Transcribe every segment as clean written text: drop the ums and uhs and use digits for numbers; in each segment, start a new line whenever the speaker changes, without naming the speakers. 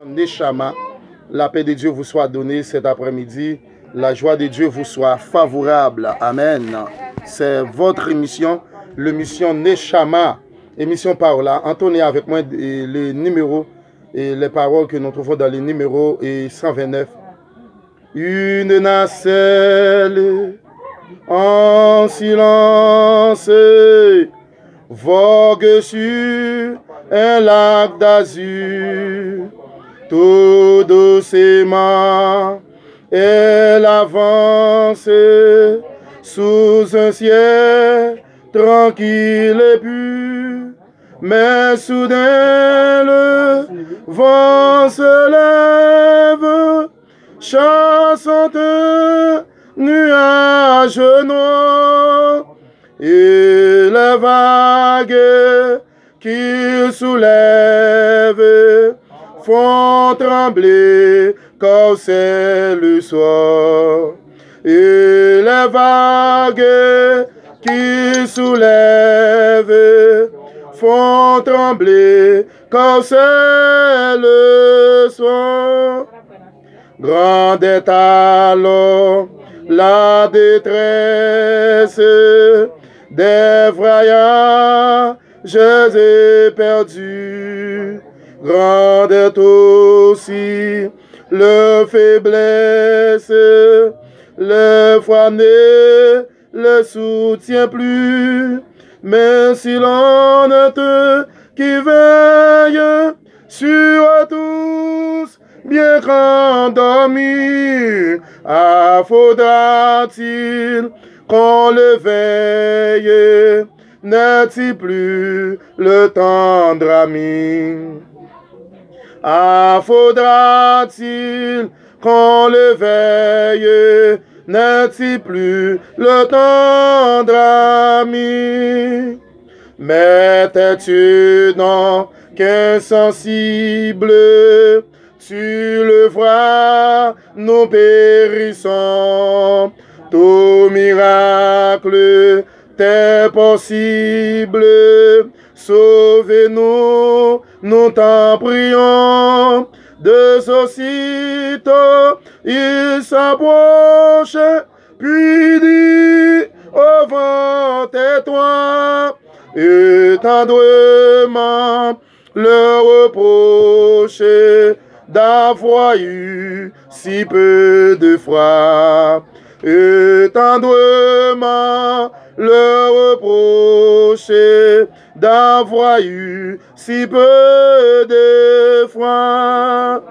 Neshama, la paix de Dieu vous soit donnée cet après-midi. La joie de Dieu vous soit favorable. Amen. C'est votre émission, l'émission Neshama, émission Parola. Entonnez avec moi les numéros et les paroles que nous trouvons dans les numéros 129. Une nacelle en silence vogue sur un lac d'azur. Tout doucement, elle avance sous un ciel tranquille et pur. Mais soudain le vent se lève, chassant un nuage noir, et les vagues qu'il soulève font trembler quand c'est le soir. Et les vagues qui soulèvent font trembler quand c'est le soir. Grande est alors la détresse des voyages éperdus. Grande est aussi le faiblesse, le froid ne le soutient plus. Mais si l'on est qui veille sur tous, bien qu'endormi, faudra-t-il qu'on le veille? N'est-il plus le tendre ami? Faudra-t-il qu'on le veille? N'est-il plus le tendre ami? Mais t'es-tu donc qu'insensible? Tu le vois, nous périssons. Tout miracle t'est possible. Sauvez-nous, nous t'en prions. De aussitôt, il s'approche, puis dit au vent tais-toi, et tendrement le reproche d'avoir eu si peu de foi. Et tendrement le reproche d'avoir eu si peu de foi.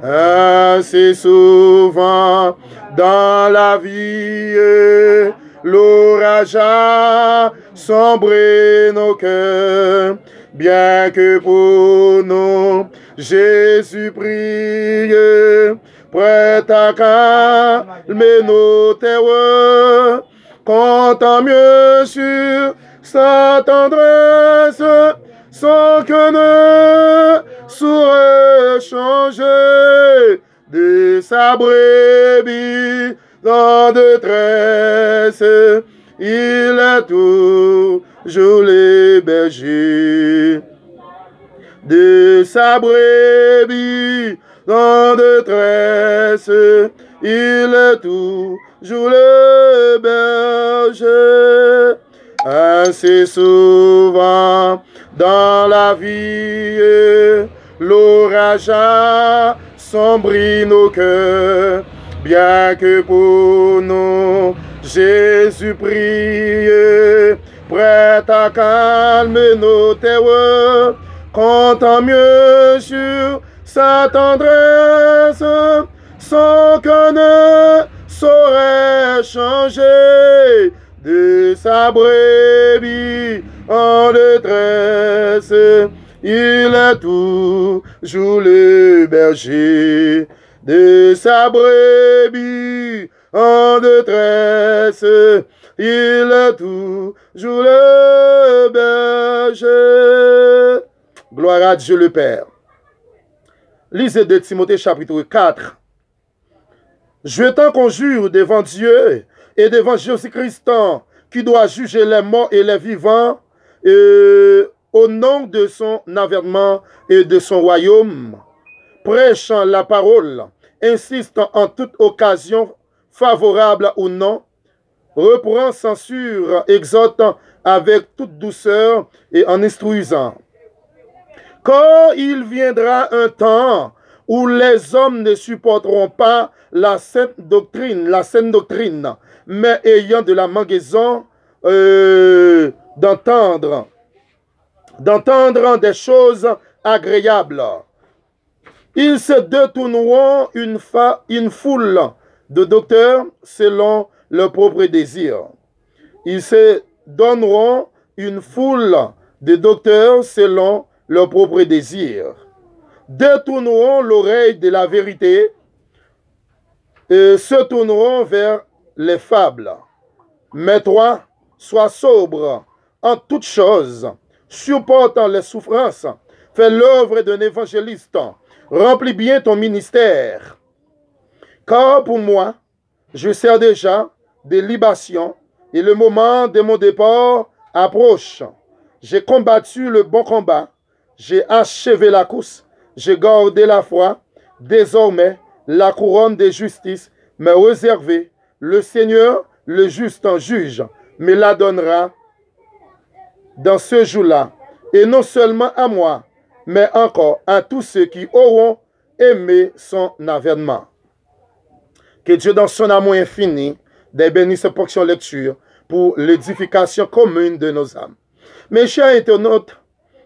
Assez souvent dans la vie, l'orage a sombré nos cœurs, bien que pour nous Jésus prie, prêt à calmer nos terreurs, comptant mieux sur sa tendresse, sans que ne saurait changer de sa brebis en détresse. Il est toujours le berger de sa brebis en détresse. Il est toujours le berger. Assez souvent dans la vie, l'orage a sombri nos cœurs, bien que pour nous Jésus prie, prêt à calmer nos terreurs, comptant mieux sur sa tendresse, sans qu'on ne saurait changer de sa brebis en détresse. Il est toujours le berger de sa brebis en détresse. Il est toujours le berger. Gloire à Dieu le Père. Lisez de Timothée chapitre 4. Je t'en conjure devant Dieu et devant Jésus-Christ, qui doit juger les morts et les vivants, au nom de son avènement et de son royaume, prêche la parole, insiste en toute occasion, favorable ou non, reprend, censure, exhorte avec toute douceur et en instruisant. Car il viendra un temps où les hommes ne supporteront pas la sainte doctrine, mais ayant de la mangaison d'entendre des choses agréables. Ils se détourneront une foule de docteurs selon leur propre désir. Ils se donneront une foule de docteurs selon leur propre désir. Détourneront l'oreille de la vérité et se tourneront vers les fables. Mais toi, sois sobre en toutes choses, supportant les souffrances, fais l'œuvre d'un évangéliste, remplis bien ton ministère. Car pour moi, je sers déjà des libations et le moment de mon départ approche. J'ai combattu le bon combat, j'ai achevé la course, j'ai gardé la foi. Désormais, la couronne de justice m'est réservée. Le Seigneur, le juste en juge, me la donnera dans ce jour-là. Et non seulement à moi, mais encore à tous ceux qui auront aimé son avènement. Que Dieu, dans son amour infini, bénisse cette portion lecture pour l'édification commune de nos âmes. Mes chers internautes,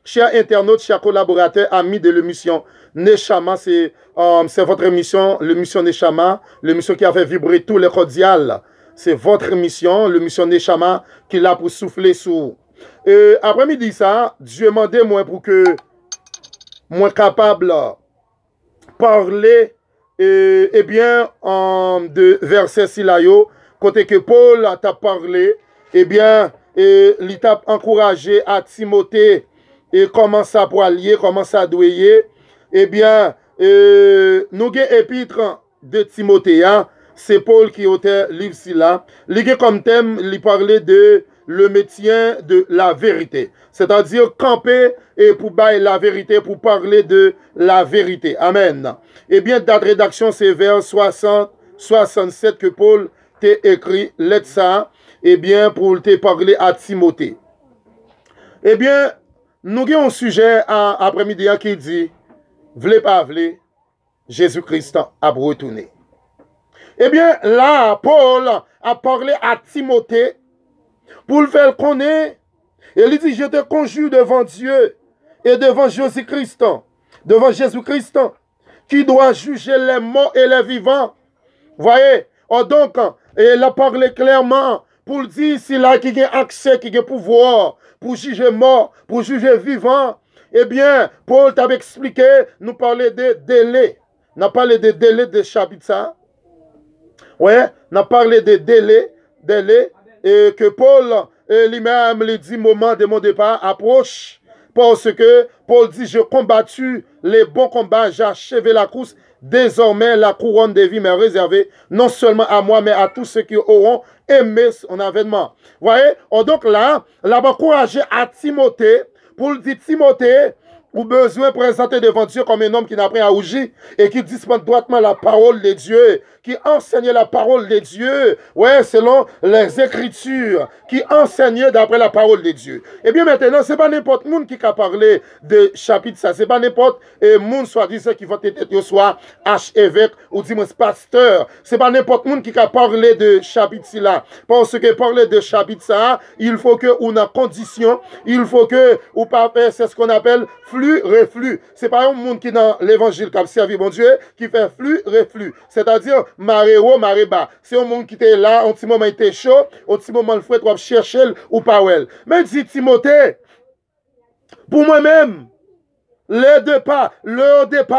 chers collaborateurs, amis de l'émission Neshama, c'est votre émission, l'émission Neshama, l'émission qui a fait vibrer tous les cordiales. C'est votre émission, l'émission Neshama, qui l'a pour souffler sous. Après-midi, ça, Dieu m'a demandé moi pour que moi capable parler eh bien, de verset Silayo, côté que Paul t'a parlé, eh bien, il t'a encouragé à Timothée et commence à poilier, commence à douiller, eh bien, nous avons épître de Timothée, hein, c'est Paul qui a auteur livre là. Il a comme thème, il parlait de le métier de la vérité. C'est-à-dire camper et pour bailler la vérité, pour parler de la vérité. Amen. Eh bien, date rédaction, c'est vers 60-67 que Paul t'a écrit, lettre ça, eh bien, pour te parler à Timothée. Eh bien, nous avons un sujet après-midi qui dit, v'lez pas v'lez, Jésus-Christ a retourné. Eh bien, là, Paul a parlé à Timothée pour le faire connaître. Et il dit, je te conjure devant Dieu et devant Jésus-Christ, qui doit juger les morts et les vivants. Voyez, donc, il a parlé clairement pour dire s'il a qui a accès, qui a pouvoir pour juger mort, pour juger vivant. Eh bien, Paul t'a expliqué, nous parlait de délai. On a parlé de délai de chapitre ça. Ouais, on a parlé de délai, et que Paul lui-même lui dit moment de mon départ approche, parce que Paul dit j'ai combattu les bons combats, j'ai achevé la course, désormais la couronne de vie m'est réservée non seulement à moi mais à tous ceux qui auront aimé son avènement. Voyez, donc là, va encourager à Timothée pour lui dire Timothée, ou besoin de présenter devant Dieu comme un homme qui n'a rien à rougir et qui dispense droitement la parole de Dieu, qui enseigne la parole de Dieu, ouais, selon les Écritures, qui enseigne d'après la parole de Dieu. Et bien maintenant, ce n'est pas n'importe qui qui a parlé de chapitre ça, ce n'est pas n'importe monde soi-disant qui va être soit archevêque ou dis-moi pasteur, ce n'est pas n'importe qui a parlé de chapitre là, parce que parler de chapitre ça, il faut que on a condition, il faut que ou pas faire, c'est ce qu'on appelle flux-reflux. Ce n'est pas un monde qui dans l'évangile qui a servi mon Dieu, qui fait flux-reflux. C'est-à-dire marée haut, marée bas. C'est un monde qui était là, un petit moment il était chaud, un petit moment le fouet, tu vas chercher ou pas. Mais dit Timothée, pour moi-même, le départ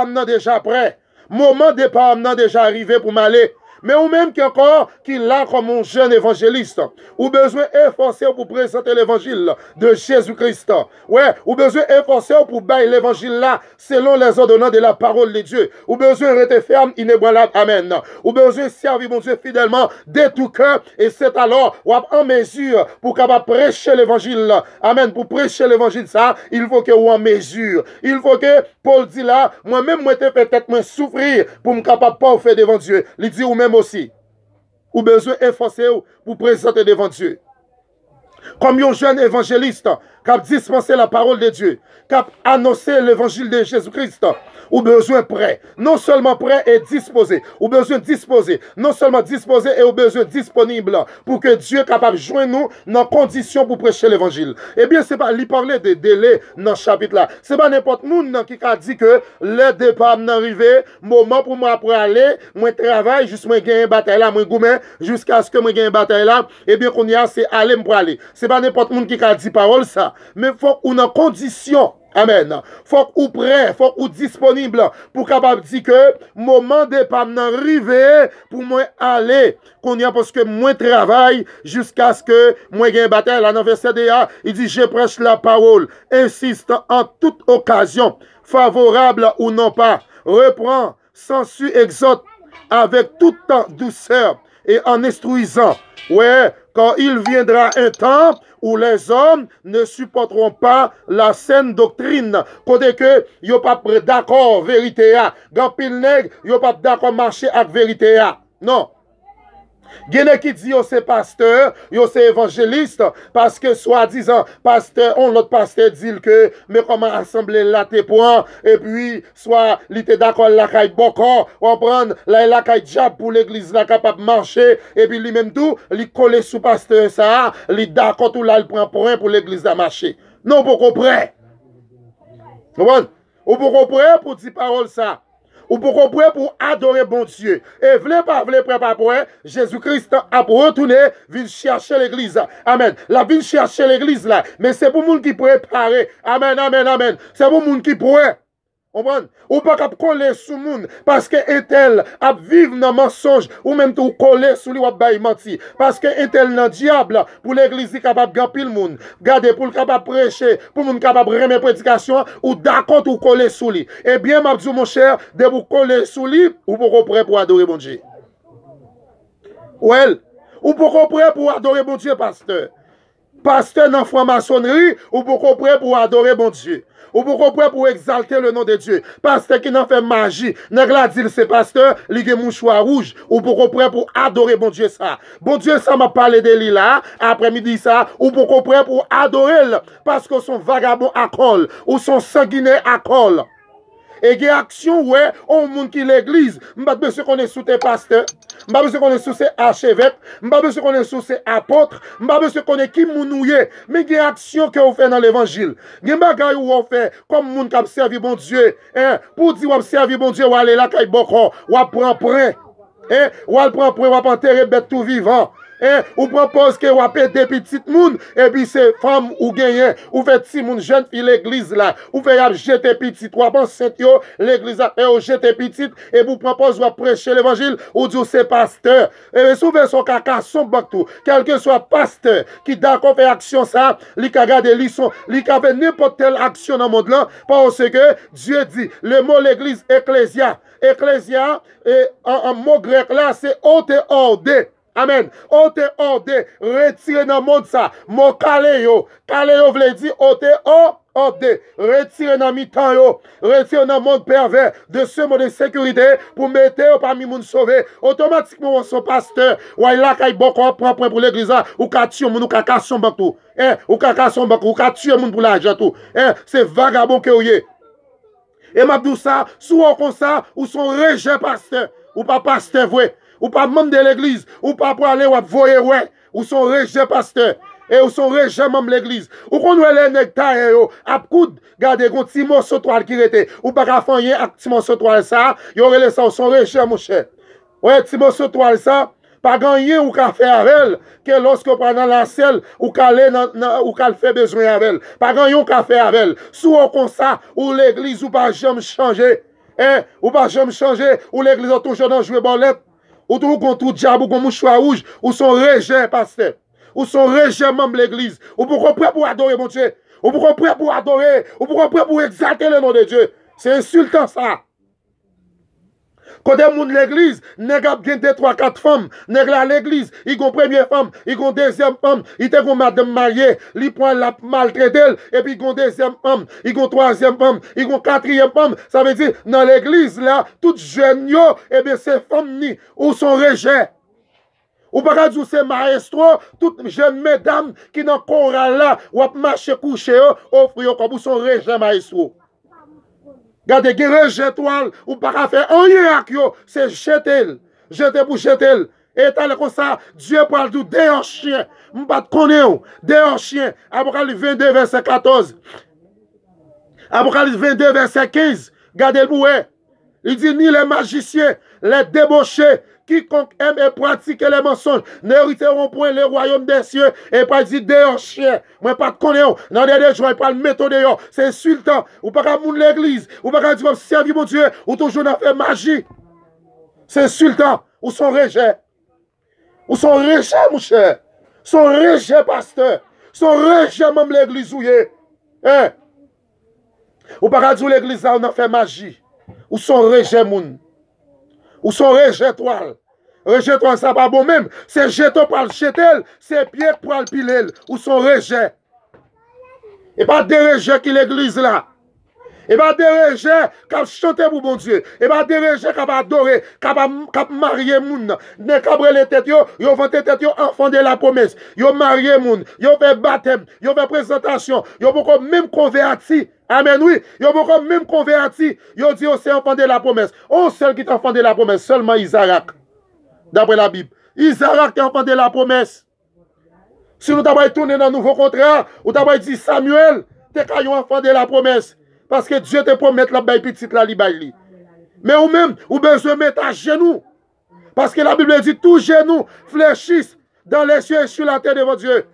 maintenant déjà prêt. Moment départ maintenant déjà arrivé pour m'aller. Mais ou même qui encore, qui là comme un jeune évangéliste, ou besoin efforcer pour présenter l'évangile de Jésus-Christ. Ouais, ou besoin efforcer pour bailler l'évangile là, selon les ordonnances de la parole de Dieu. Ou besoin rester ferme, inébranlable. Amen. Ou besoin servir mon Dieu fidèlement de tout cœur. Et c'est alors, ou en mesure pour capable prêcher l'évangile. Amen. Pour prêcher l'évangile, ça, il faut que ou en mesure. Il faut que Paul dit là, moi-même, moi, peut-être moi souffrir pour me capable pas faire devant Dieu. Il dit ou même aussi. Ou besoin efforcer pour présenter devant Dieu. Comme un jeune évangéliste qui a dispensé la parole de Dieu, qui a annoncé l'évangile de Jésus-Christ, ou besoin prêt, non seulement prêt et disposé, ou besoin disposé, non seulement disposé et au besoin disponible pour que Dieu est capable de joindre nous dans conditions pour prêcher l'évangile. Eh bien, c'est pas lui parler de délai dans ce chapitre-là. C'est pas n'importe qui a dit que le départ n'arrivé, moment pour moi pour aller, moi travaille, juste moi gagner bataille là, moi gourmet, jusqu'à ce que moi gagne bataille là, eh bien qu'on y a, c'est aller pour aller. C'est pas n'importe qui a dit parole ça, mais faut qu'on ait condition. Amen. Faut qu'on prêt, faut qu'on disponible pour capable dire que moment de pas arriver pour moi aller qu'on y a parce que moi travaille jusqu'à ce que moi gagne bataille là dans verset DA, il dit je prêche la parole, insiste en toute occasion, favorable ou non pas, reprend, censure, exhorte avec toute douceur et en instruisant. Ouais, quand il viendra un temps où les hommes ne supporteront pas la saine doctrine. Côté que yo pas d'accord vérité a, grand pile nèg yo pas d'accord marcher avec vérité a. Non. Gene qui dit yo c'est pasteur, yo c'est évangéliste, parce que soi-disant pasteur, on l'autre pasteur dit que mais comment assembler la te point, et puis soit il était d'accord la caille boko, on prend la caille diable pour l'église la capable marcher, et puis lui-même tout, il coller sous pasteur ça, il d'accord tout là il prend pour l'église à marcher. Non, pour comprendre. Ou pour comprendre pour dire parole ça. Ou pour comprendre pour adorer bon Dieu. Et vle pas pour Jésus-Christ a retourné, vient chercher l'église. Amen. La vient chercher l'église là. Mais c'est pour moun qui prépare. Amen, amen, amen. C'est pour moun qui pourrait. Ou pas qu'à coller sous moun parce que un tel a vivre dans mensonge ou même tout coller sous lui ou bail menti parce que un tel dans diable pour l'église capable gamper le monde garder pour le capable prêcher pour moun capable remettre prédication ou d'accord ou coller sous lui. Eh bien m'a dit mon cher de vous coller sous lui ou pour prêt pour adorer bon Dieu. Well, ou pour prêt pour adorer bon Dieu pasteur. Pasteur dans franc-maçonnerie ou pour prêt pour adorer bon Dieu. Ou pour prêt pour exalter le nom de Dieu. Pasteur qui n'en fait magie, nèg la dit c'est pasteur, li gen mouchoir rouge, ou pour prêt pour adorer bon Dieu ça. Bon Dieu ça m'a parlé de lui là, après-midi ça, ou pour prêt pour adorer parce que son vagabond à col, ou son sanguinaire à col. Et des actions, ouais, on monde qui l'église, m'pas besoin qu'on est sous tes pasteurs, m'pas besoin qu'on est sous ses archevêques, m'pas besoin qu'on est sous ses apôtres, m'pas besoin qu'on est qui mounouye, mais des actions que vous faites dans l'évangile. Des bagailles où on fait comme monde qui a servi bon Dieu, hein, pour dire ou servi bon Dieu ou aller là kay boko, ou prend prêt, hein, ou prend prêt, ou enterrer bête tout vivant. Ou propose que ou appelle des petites moun et puis c'est femme ou gagnent ou fait petit moun jeune fille l'église là ou fait jeter petit ou enceinte yo l'église a fait jeter petite et vous propose ou prêcher l'évangile ou dire c'est pasteur et souvent son caca son baktou quel que soit pasteur qui d'accord faire action ça li ka garder lisson li ka fait n'importe quelle action dans le monde là parce que Dieu dit le mot l'église ecclésia et en mot grec là c'est otéordé. Amen. Ote orde, retire dans le monde ça. Mon kaléo. Kaléo veut dire ote orde. Retire dans mi-temps yo. Retire dans le monde pervers de ce mode de sécurité pour mettre parmi moun sauvé. Automatiquement, son pasteur, ou il a kay boko prend point pour l'église ou ka tuer moun ou ka kasson baktou. Ou ka kasson baktou, ou ka tuer moun pour l'argent tout. C'est vagabond que ouye. Et m'a dit ça, soit comme ça, ou son rejet pasteur, ou pas pasteur vrai. Ou pas membre de l'église, ou pas pour aller ou voyer ouais, ou son rejet pasteur, et ou son rejet membre de l'église. Ou qu'on voit les nectaires yo, à coude, gardez gon petit morceau toile qui rete, ou pas qu'à faire rien avec petit morceau toile ça, yo relè ça son rejet mon cher. Ouais, petit morceau toile ça, pas gagner ou qu'à faire avec elle, que lorsque prend dans la selle, ou qu'à aller ou qu'à faire besoin avec elle. Pas gagner ou qu'à faire avec elle. Soit comme ça, ou l'église ou pas jamais changer, ou pas jamais changer, ou l'église a toujours dans jouer bolette. ou tout contre diable, ou contre mouchoir rouge, ou son rejet, pasteur. Ou son rejet, membre de l'église. Ou pourquoi prêt pour adorer mon Dieu. Ou pourquoi prêt pour adorer. Ou pourquoi prêt pour exalter le nom de Dieu. C'est insultant ça. Quand des gens de l'église, nèg a bien 2, 3, 4 femmes, nèg à l'église, ils ont première femme, ils ont deuxième femme, ils ont madame mariée, ils prennent la maltraitée, et puis ils ont deuxième femme, ils ont troisième femme, ils ont quatrième femme. Ça veut dire, dans l'église là, toutes jeunes yo, et bien ces femmes ni, ou sont rejet. Ou pas dire c'est maestro, toutes jeunes mesdames qui dans chorale là, ou a marché couché, offrir comme son rejet maestro. Regardez, qui rejette toile, ou pas faire rien avec yo, c'est jeter. Jeter pour jeter. Et t'as comme ça, Dieu parle du dehors chien. M'pas te connaître, dehors chien. Apocalypse 22, verset 14. Apocalypse 22, verset 15. Regardez le bouet. Il dit, ni les magiciens, les débauchés, quiconque aime et pratique les mensonges, n'hériteront point le royaume des cieux. Et pas dit dehors chien. Moi pas te connaître. Dans des jours, il parle méthode dehors. C'est insultant. Ou pas qu'à moun l'église. Ou pas qu'à dire servir mon Dieu. Ou toujours n'a fait magie. C'est insultant. Ou son rejet. Ou son rejet, mon cher. Son rejet, pasteur. Son rejet, même l'église où est. Hein? Ou pas qu'à dire l'église là, on a fait magie. Ou son rejet, moun. Ou son rejet toile. Rejet toile, ça pas bon même. C'est jeton pour le jeter, c'est pied pour le piler. Ou son rejet. Et pas des rejets qui l'église là. Et pas des rejets qui a chanté pour bon Dieu. Et pas des rejets qui a adoré, qui a marié moun. Ne cabre les têtes yo, yo vante tête yo enfant de la promesse. Yo marié moun, yo fait baptême, yo fait présentation, yo beaucoup même converti. Amen, oui. Yo beaucoup même converti. Yo dit c'est enfant de la promesse. On seul qui est enfant de la promesse, seulement Isaac. D'après la Bible. Isaac est enfant de la promesse. Si nous t'avons tourné dans le nouveau contrat, ou t'avons dit Samuel, t'es un enfant de la promesse. Parce que Dieu te promet la baille petite la li. Mais ou même, ou besoin de mettre à genoux. Parce que la Bible dit tout genou fléchisse dans les cieux et sur la terre devant Dieu.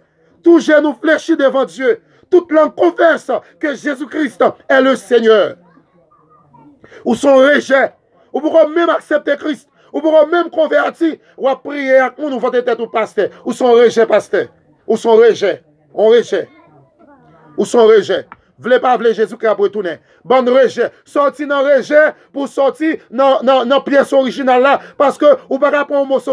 Tout genou fléchit devant Dieu. Toute langue confesse que Jésus-Christ est le Seigneur. Ou son rejet. Ou pourquoi même accepter Christ. Ou pourquoi même convertir. Ou à prier avec nous, nous tête au pasteur. Ou son rejet, pasteur. Ou son rejet. On rejet. Ou son rejet. Vle pas vle Jésus-Christ a retourné. Bon rejet. Sorti dans rejet pour sortir dans pièce originale là. Parce que ou pas prendre un morceau